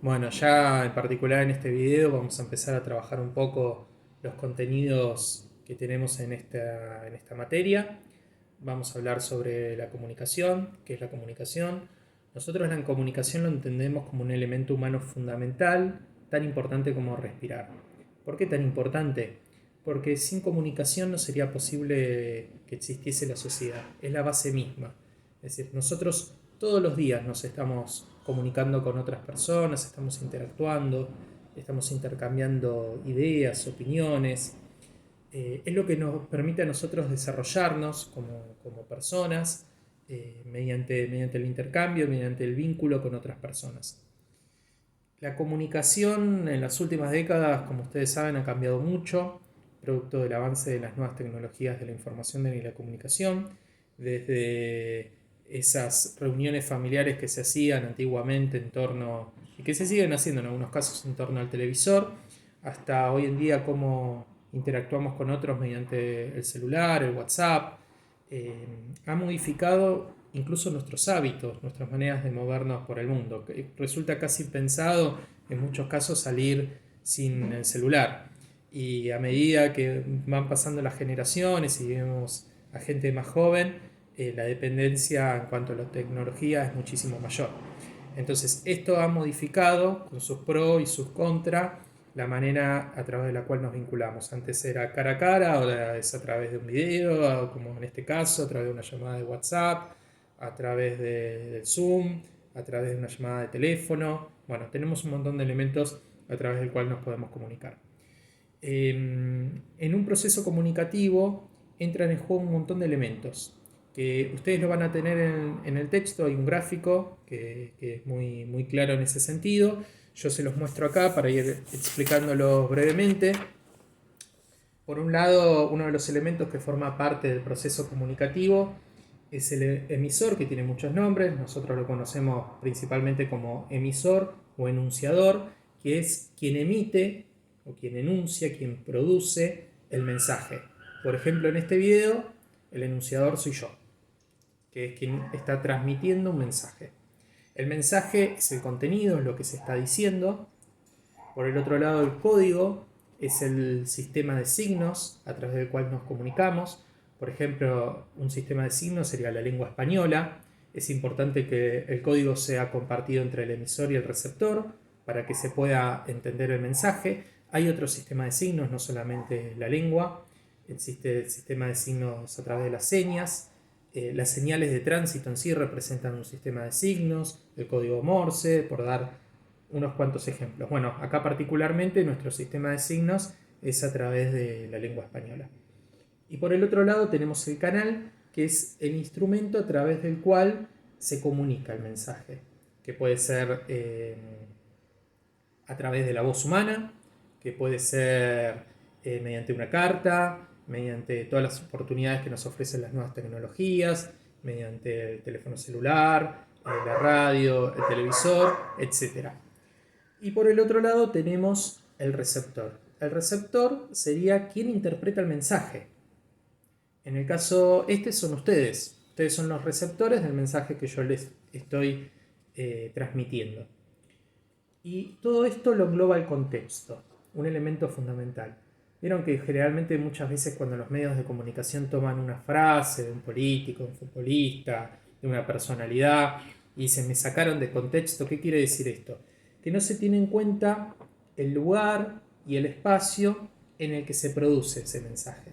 Bueno, ya en particular en este video vamos a empezar a trabajar un poco los contenidos que tenemos en esta materia. Vamos a hablar sobre la comunicación, qué es la comunicación. Nosotros la comunicación lo entendemos como un elemento humano fundamental, tan importante como respirar. ¿Por qué tan importante? Porque sin comunicación no sería posible que existiese la sociedad. Es la base misma. Es decir, nosotros todos los días nos estamos comunicando con otras personas, estamos interactuando, estamos intercambiando ideas, opiniones. Es lo que nos permite a nosotros desarrollarnos como personas mediante el intercambio, mediante el vínculo con otras personas. La comunicación en las últimas décadas, como ustedes saben, ha cambiado mucho, producto del avance de las nuevas tecnologías de la información y la comunicación, desde esas reuniones familiares que se hacían antiguamente en torno, y que se siguen haciendo en algunos casos en torno al televisor, hasta hoy en día cómo interactuamos con otros mediante el celular, el WhatsApp. Ha modificado incluso nuestros hábitos, nuestras maneras de movernos por el mundo. Resulta casi impensado en muchos casos salir sin el celular. Y a medida que van pasando las generaciones y vemos a gente más joven, la dependencia en cuanto a la tecnología es muchísimo mayor. Entonces esto ha modificado con sus pros y sus contras la manera a través de la cual nos vinculamos. Antes era cara a cara, ahora es a través de un video, como en este caso, a través de una llamada de WhatsApp, a través del Zoom, a través de una llamada de teléfono. Bueno, tenemos un montón de elementos a través del cual nos podemos comunicar. En un proceso comunicativo entran en juego un montón de elementos que ustedes lo van a tener en el texto. Hay un gráfico que es muy claro en ese sentido. Yo se los muestro acá para ir explicándolos brevemente. Por un lado, uno de los elementos que forma parte del proceso comunicativo es el emisor, que tiene muchos nombres. Nosotros lo conocemos principalmente como emisor o enunciador, que es quien emite o quien enuncia, quien produce el mensaje. Por ejemplo, en este video, el enunciador soy yo, que es quien está transmitiendo un mensaje. El mensaje es el contenido, es lo que se está diciendo. Por el otro lado, el código es el sistema de signos a través del cual nos comunicamos. Por ejemplo, un sistema de signos sería la lengua española. Es importante que el código sea compartido entre el emisor y el receptor para que se pueda entender el mensaje. Hay otro sistema de signos, no solamente la lengua. Existe el sistema de signos a través de las señas. Las señales de tránsito en sí representan un sistema de signos, el código Morse, por dar unos cuantos ejemplos. Bueno, acá particularmente nuestro sistema de signos es a través de la lengua española. Y por el otro lado tenemos el canal, que es el instrumento a través del cual se comunica el mensaje, que puede ser a través de la voz humana, que puede ser mediante una carta, mediante todas las oportunidades que nos ofrecen las nuevas tecnologías, mediante el teléfono celular, la radio, el televisor, etc. Y por el otro lado tenemos el receptor. El receptor sería quien interpreta el mensaje. En el caso este son ustedes. Ustedes son los receptores del mensaje que yo les estoy transmitiendo. Y todo esto lo engloba el contexto, un elemento fundamental. Vieron que generalmente muchas veces cuando los medios de comunicación toman una frase de un político, de un futbolista, de una personalidad, y dicen, me sacaron de contexto, ¿qué quiere decir esto? Que no se tiene en cuenta el lugar y el espacio en el que se produce ese mensaje.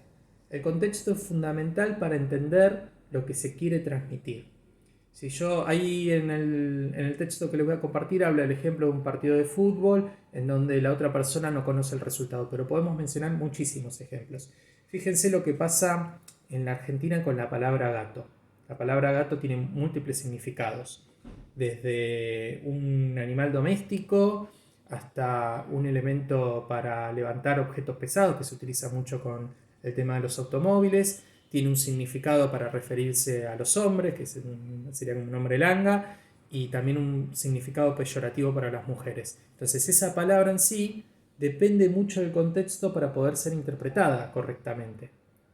El contexto es fundamental para entender lo que se quiere transmitir. Si yo ahí en el texto que les voy a compartir habla el ejemplo de un partido de fútbol en donde la otra persona no conoce el resultado, pero podemos mencionar muchísimos ejemplos. Fíjense lo que pasa en la Argentina con la palabra gato. La palabra gato tiene múltiples significados, desde un animal doméstico hasta un elemento para levantar objetos pesados que se utiliza mucho con el tema de los automóviles. Tiene un significado para referirse a los hombres, que sería un nombre langa, y también un significado peyorativo para las mujeres. Entonces esa palabra en sí depende mucho del contexto para poder ser interpretada correctamente.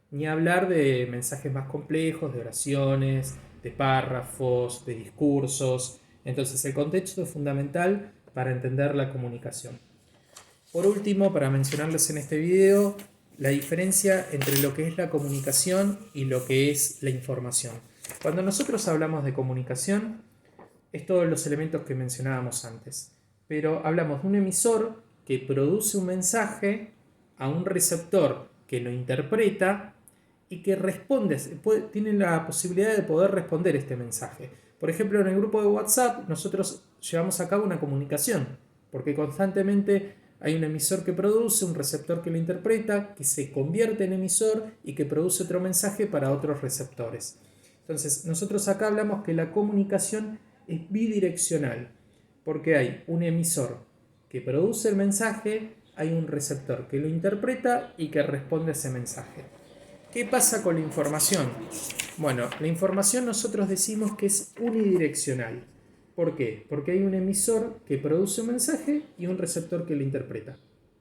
Ni hablar de mensajes más complejos, de oraciones, de párrafos, de discursos. Entonces el contexto es fundamental para entender la comunicación. Por último, para mencionarles en este video, la diferencia entre lo que es la comunicación y lo que es la información. Cuando nosotros hablamos de comunicación, es todos los elementos que mencionábamos antes, pero hablamos de un emisor que produce un mensaje a un receptor que lo interpreta y que responde, tiene la posibilidad de poder responder este mensaje. Por ejemplo, en el grupo de WhatsApp nosotros llevamos a cabo una comunicación, porque constantemente hay un emisor que produce, un receptor que lo interpreta, que se convierte en emisor y que produce otro mensaje para otros receptores. Entonces, nosotros acá hablamos que la comunicación es bidireccional, porque hay un emisor que produce el mensaje, hay un receptor que lo interpreta y que responde a ese mensaje. ¿Qué pasa con la información? Bueno, la información nosotros decimos que es unidireccional. ¿Por qué? Porque hay un emisor que produce un mensaje y un receptor que lo interpreta.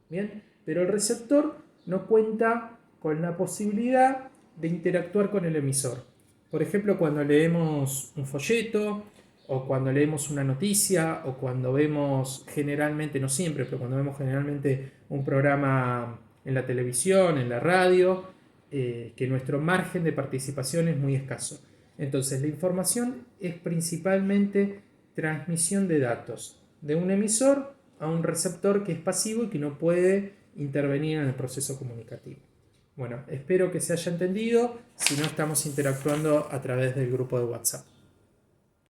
¿Bien? Pero el receptor no cuenta con la posibilidad de interactuar con el emisor. Por ejemplo, cuando leemos un folleto, o cuando leemos una noticia, o cuando vemos generalmente, no siempre, pero cuando vemos generalmente un programa en la televisión, en la radio, que nuestro margen de participación es muy escaso. Entonces, la información es principalmente transmisión de datos de un emisor a un receptor que es pasivo y que no puede intervenir en el proceso comunicativo. Bueno, espero que se haya entendido. Si no, estamos interactuando a través del grupo de WhatsApp.